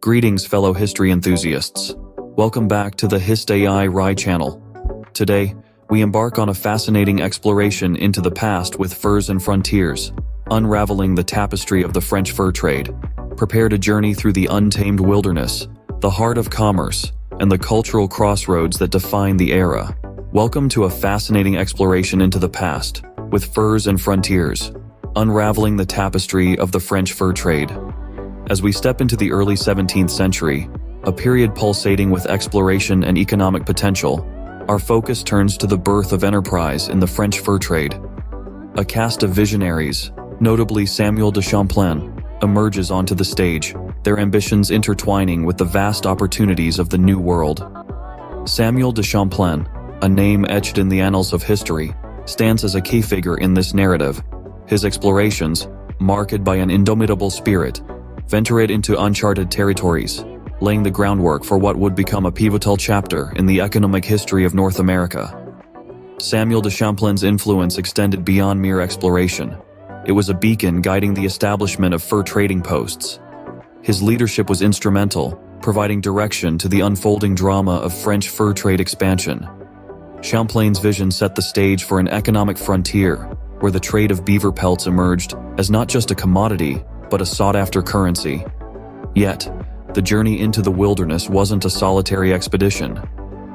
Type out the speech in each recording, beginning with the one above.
Greetings, fellow history enthusiasts. Welcome back to the HIST-A.I RY channel. Today, we embark on a fascinating exploration into the past with furs and frontiers, unraveling the tapestry of the French fur trade. Prepare to journey through the untamed wilderness, the heart of commerce, and the cultural crossroads that define the era. Welcome to a fascinating exploration into the past, with furs and frontiers, unraveling the tapestry of the French fur trade. As we step into the early 17th century, a period pulsating with exploration and economic potential, our focus turns to the birth of enterprise in the French fur trade. A cast of visionaries, notably Samuel de Champlain, emerges onto the stage, their ambitions intertwining with the vast opportunities of the New World. Samuel de Champlain, a name etched in the annals of history, stands as a key figure in this narrative. His explorations, marked by an indomitable spirit, ventured into uncharted territories, laying the groundwork for what would become a pivotal chapter in the economic history of North America. Samuel de Champlain's influence extended beyond mere exploration. It was a beacon guiding the establishment of fur trading posts. His leadership was instrumental, providing direction to the unfolding drama of French fur trade expansion. Champlain's vision set the stage for an economic frontier, where the trade of beaver pelts emerged as not just a commodity, but a sought-after currency. Yet, the journey into the wilderness wasn't a solitary expedition.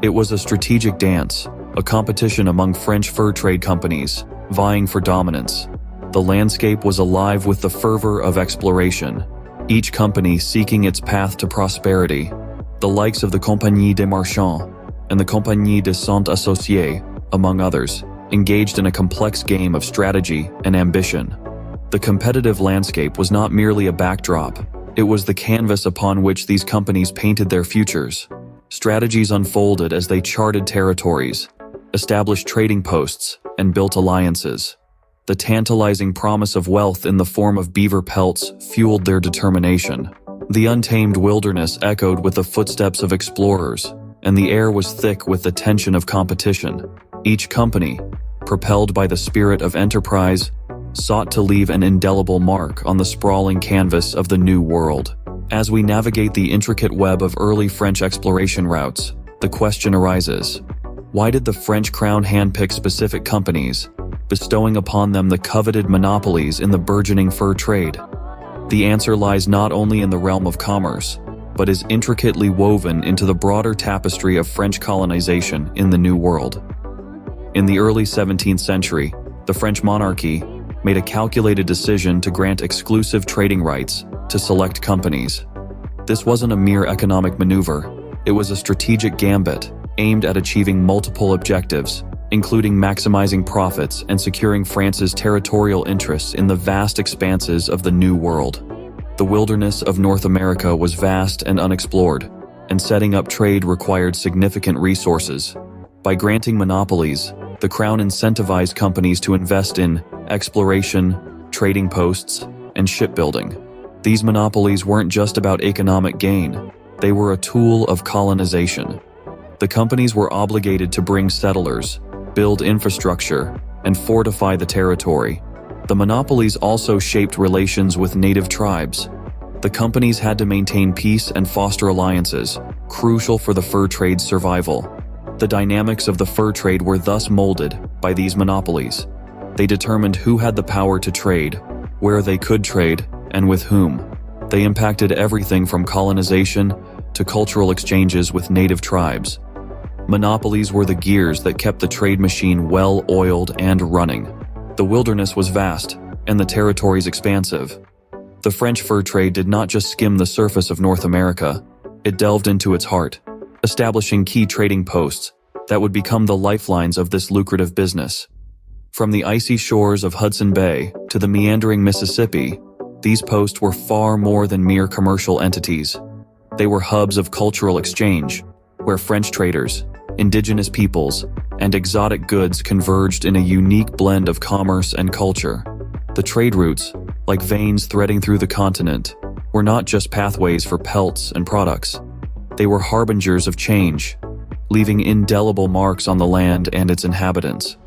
It was a strategic dance, a competition among French fur trade companies, vying for dominance. The landscape was alive with the fervor of exploration, each company seeking its path to prosperity. The likes of the Compagnie des Marchands and the Compagnie des Cent Associés, among others, engaged in a complex game of strategy and ambition. The competitive landscape was not merely a backdrop, it was the canvas upon which these companies painted their futures. Strategies unfolded as they charted territories, established trading posts, and built alliances. The tantalizing promise of wealth in the form of beaver pelts fueled their determination. The untamed wilderness echoed with the footsteps of explorers, and the air was thick with the tension of competition. Each company, propelled by the spirit of enterprise, sought to leave an indelible mark on the sprawling canvas of the New World. As we navigate the intricate web of early French exploration routes, the question arises: why did the French crown handpick specific companies, bestowing upon them the coveted monopolies in the burgeoning fur trade? The answer lies not only in the realm of commerce, but is intricately woven into the broader tapestry of French colonization in the New World. In the early 17th century, the French monarchy made a calculated decision to grant exclusive trading rights to select companies. This wasn't a mere economic maneuver, it was a strategic gambit aimed at achieving multiple objectives, including maximizing profits and securing France's territorial interests in the vast expanses of the New World. The wilderness of North America was vast and unexplored, and setting up trade required significant resources. By granting monopolies, the Crown incentivized companies to invest in exploration, trading posts, and shipbuilding. These monopolies weren't just about economic gain, they were a tool of colonization. The companies were obligated to bring settlers, build infrastructure, and fortify the territory. The monopolies also shaped relations with native tribes. The companies had to maintain peace and foster alliances, crucial for the fur trade's survival. The dynamics of the fur trade were thus molded by these monopolies. They determined who had the power to trade, where they could trade, and with whom. They impacted everything from colonization to cultural exchanges with native tribes. Monopolies were the gears that kept the trade machine well-oiled and running. The wilderness was vast, and the territories expansive. The French fur trade did not just skim the surface of North America, it delved into its heart, establishing key trading posts that would become the lifelines of this lucrative business. From the icy shores of Hudson Bay to the meandering Mississippi, these posts were far more than mere commercial entities. They were hubs of cultural exchange, where French traders, indigenous peoples, and exotic goods converged in a unique blend of commerce and culture. The trade routes, like veins threading through the continent, were not just pathways for pelts and products. They were harbingers of change, leaving indelible marks on the land and its inhabitants.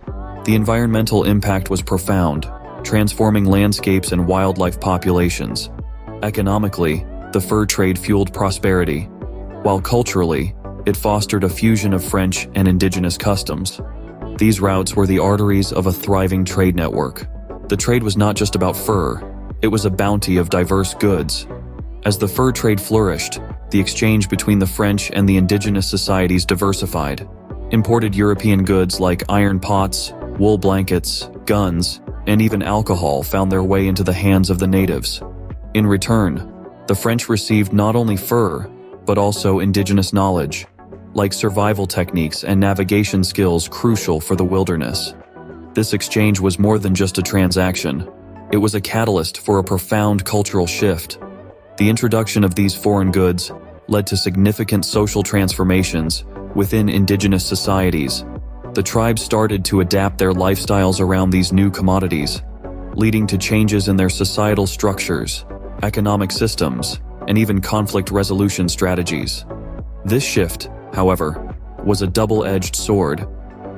The environmental impact was profound, transforming landscapes and wildlife populations. Economically, the fur trade fueled prosperity, while culturally, it fostered a fusion of French and indigenous customs. These routes were the arteries of a thriving trade network. The trade was not just about fur, it was a bounty of diverse goods. As the fur trade flourished, the exchange between the French and the indigenous societies diversified. Imported European goods like iron pots, wool blankets, guns, and even alcohol found their way into the hands of the natives. In return, the French received not only fur, but also indigenous knowledge, like survival techniques and navigation skills crucial for the wilderness. This exchange was more than just a transaction. It was a catalyst for a profound cultural shift. The introduction of these foreign goods led to significant social transformations within indigenous societies. The tribes started to adapt their lifestyles around these new commodities, leading to changes in their societal structures, economic systems, and even conflict resolution strategies. This shift, however, was a double-edged sword,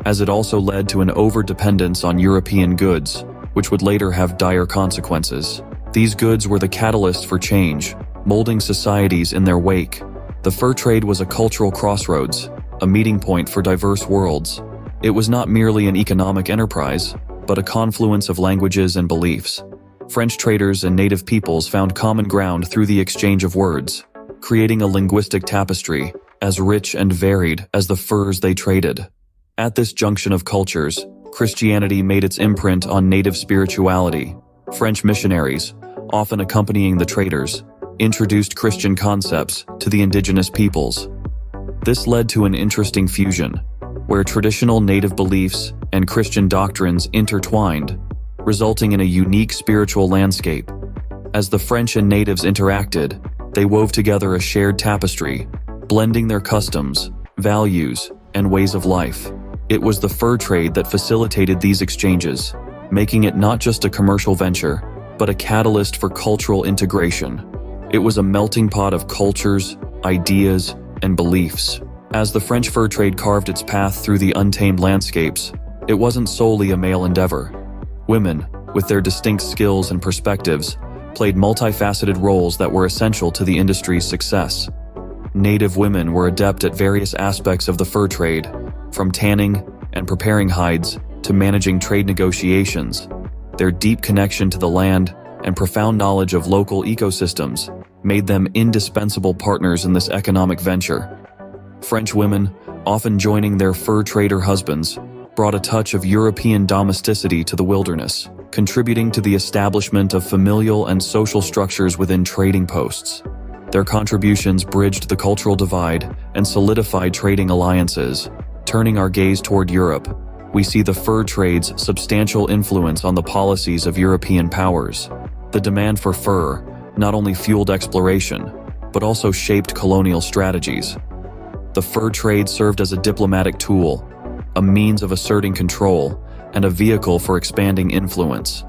as it also led to an over-dependence on European goods, which would later have dire consequences. These goods were the catalyst for change, molding societies in their wake. The fur trade was a cultural crossroads, a meeting point for diverse worlds. It was not merely an economic enterprise, but a confluence of languages and beliefs. French traders and native peoples found common ground through the exchange of words, creating a linguistic tapestry as rich and varied as the furs they traded. At this junction of cultures, Christianity made its imprint on native spirituality. French missionaries, often accompanying the traders, introduced Christian concepts to the indigenous peoples. This led to an interesting fusion, where traditional native beliefs and Christian doctrines intertwined, resulting in a unique spiritual landscape. As the French and natives interacted, they wove together a shared tapestry, blending their customs, values, and ways of life. It was the fur trade that facilitated these exchanges, making it not just a commercial venture, but a catalyst for cultural integration. It was a melting pot of cultures, ideas, and beliefs. As the French fur trade carved its path through the untamed landscapes, it wasn't solely a male endeavor. Women, with their distinct skills and perspectives, played multifaceted roles that were essential to the industry's success. Native women were adept at various aspects of the fur trade, from tanning and preparing hides to managing trade negotiations. Their deep connection to the land and profound knowledge of local ecosystems made them indispensable partners in this economic venture. French women, often joining their fur trader husbands, brought a touch of European domesticity to the wilderness, contributing to the establishment of familial and social structures within trading posts. Their contributions bridged the cultural divide and solidified trading alliances. Turning our gaze toward Europe, we see the fur trade's substantial influence on the policies of European powers. The demand for fur not only fueled exploration, but also shaped colonial strategies. The fur trade served as a diplomatic tool, a means of asserting control, and a vehicle for expanding influence.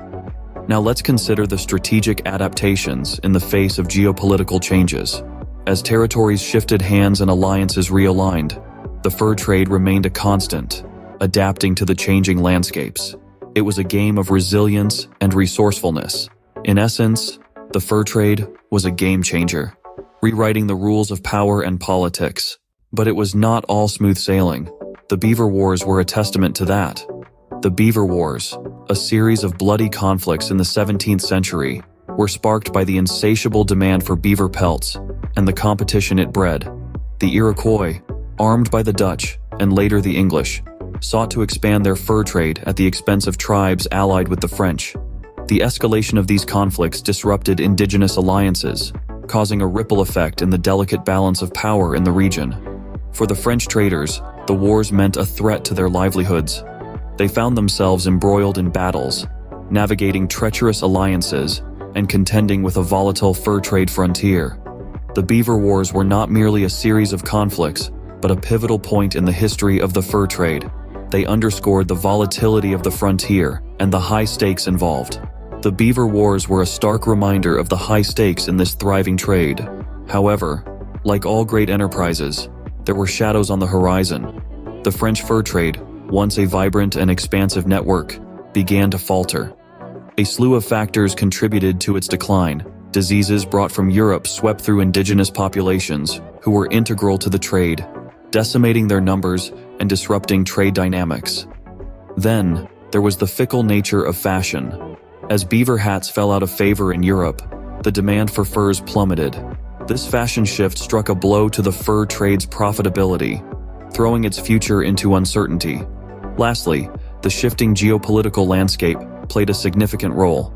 Now let's consider the strategic adaptations in the face of geopolitical changes. As territories shifted hands and alliances realigned, the fur trade remained a constant, adapting to the changing landscapes. It was a game of resilience and resourcefulness. In essence, the fur trade was a game changer, rewriting the rules of power and politics. But it was not all smooth sailing. The Beaver Wars were a testament to that. The Beaver Wars, a series of bloody conflicts in the 17th century, were sparked by the insatiable demand for beaver pelts and the competition it bred. The Iroquois, armed by the Dutch and later the English, sought to expand their fur trade at the expense of tribes allied with the French. The escalation of these conflicts disrupted indigenous alliances, causing a ripple effect in the delicate balance of power in the region. For the French traders, the wars meant a threat to their livelihoods. They found themselves embroiled in battles, navigating treacherous alliances, and contending with a volatile fur trade frontier. The Beaver Wars were not merely a series of conflicts, but a pivotal point in the history of the fur trade. They underscored the volatility of the frontier and the high stakes involved. The Beaver Wars were a stark reminder of the high stakes in this thriving trade. However, like all great enterprises, there were shadows on the horizon. The French fur trade, once a vibrant and expansive network, began to falter. A slew of factors contributed to its decline, Diseases brought from Europe swept through indigenous populations who were integral to the trade, decimating their numbers and disrupting trade dynamics. Then, there was the fickle nature of fashion. As beaver hats fell out of favor in Europe, the demand for furs plummeted. This fashion shift struck a blow to the fur trade's profitability, throwing its future into uncertainty. Lastly, the shifting geopolitical landscape played a significant role.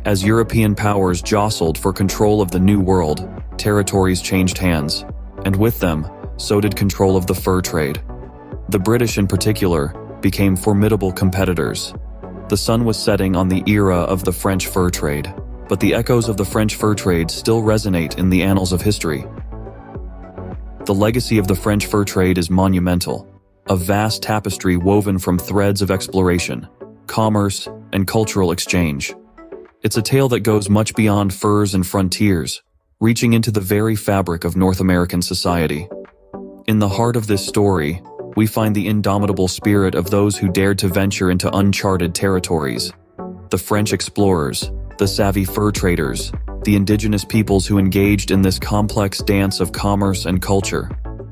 As European powers jostled for control of the New World, territories changed hands, and with them, so did control of the fur trade. The British in particular became formidable competitors. The sun was setting on the era of the French fur trade, but the echoes of the French fur trade still resonate in the annals of history. The legacy of the French fur trade is monumental, a vast tapestry woven from threads of exploration, commerce, and cultural exchange. It's a tale that goes much beyond furs and frontiers, reaching into the very fabric of North American society. In the heart of this story, we find the indomitable spirit of those who dared to venture into uncharted territories. The French explorers, the savvy fur traders, the indigenous peoples who engaged in this complex dance of commerce and culture.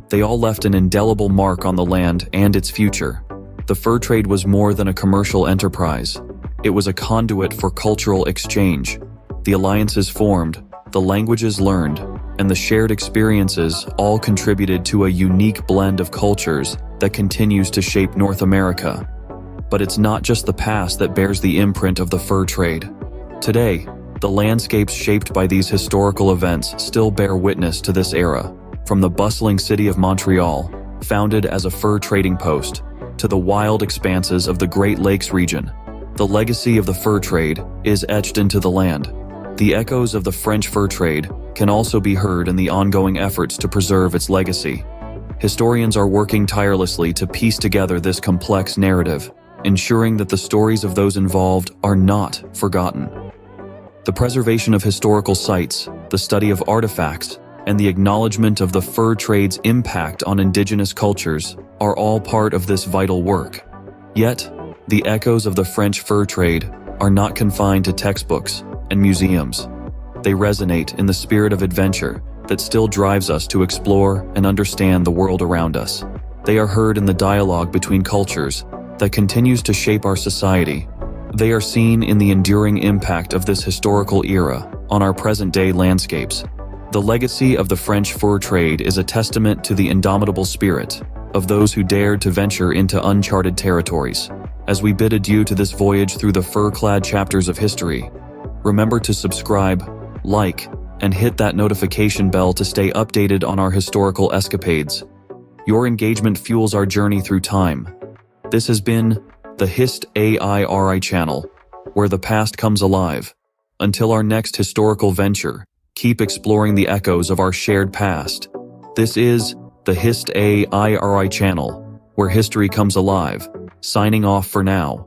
They all left an indelible mark on the land and its future. The fur trade was more than a commercial enterprise. It was a conduit for cultural exchange. The alliances formed, the languages learned, and the shared experiences all contributed to a unique blend of cultures that continues to shape North America. But it's not just the past that bears the imprint of the fur trade. Today, the landscapes shaped by these historical events still bear witness to this era. From the bustling city of Montreal, founded as a fur trading post, to the wild expanses of the Great Lakes region, the legacy of the fur trade is etched into the land. The echoes of the French fur trade can also be heard in the ongoing efforts to preserve its legacy. Historians are working tirelessly to piece together this complex narrative, ensuring that the stories of those involved are not forgotten. The preservation of historical sites, the study of artifacts, and the acknowledgement of the fur trade's impact on indigenous cultures are all part of this vital work. Yet, the echoes of the French fur trade are not confined to textbooks and museums. They resonate in the spirit of adventure that still drives us to explore and understand the world around us. They are heard in the dialogue between cultures that continues to shape our society. They are seen in the enduring impact of this historical era on our present-day landscapes. The legacy of the French fur trade is a testament to the indomitable spirit of those who dared to venture into uncharted territories. As we bid adieu to this voyage through the fur-clad chapters of history, remember to subscribe, like, and hit that notification bell to stay updated on our historical escapades. Your engagement fuels our journey through time. This has been the HIST-A.I RI channel, where the past comes alive. Until our next historical venture, keep exploring the echoes of our shared past. This is the HIST-A.I RI channel, where history comes alive. Signing off for now.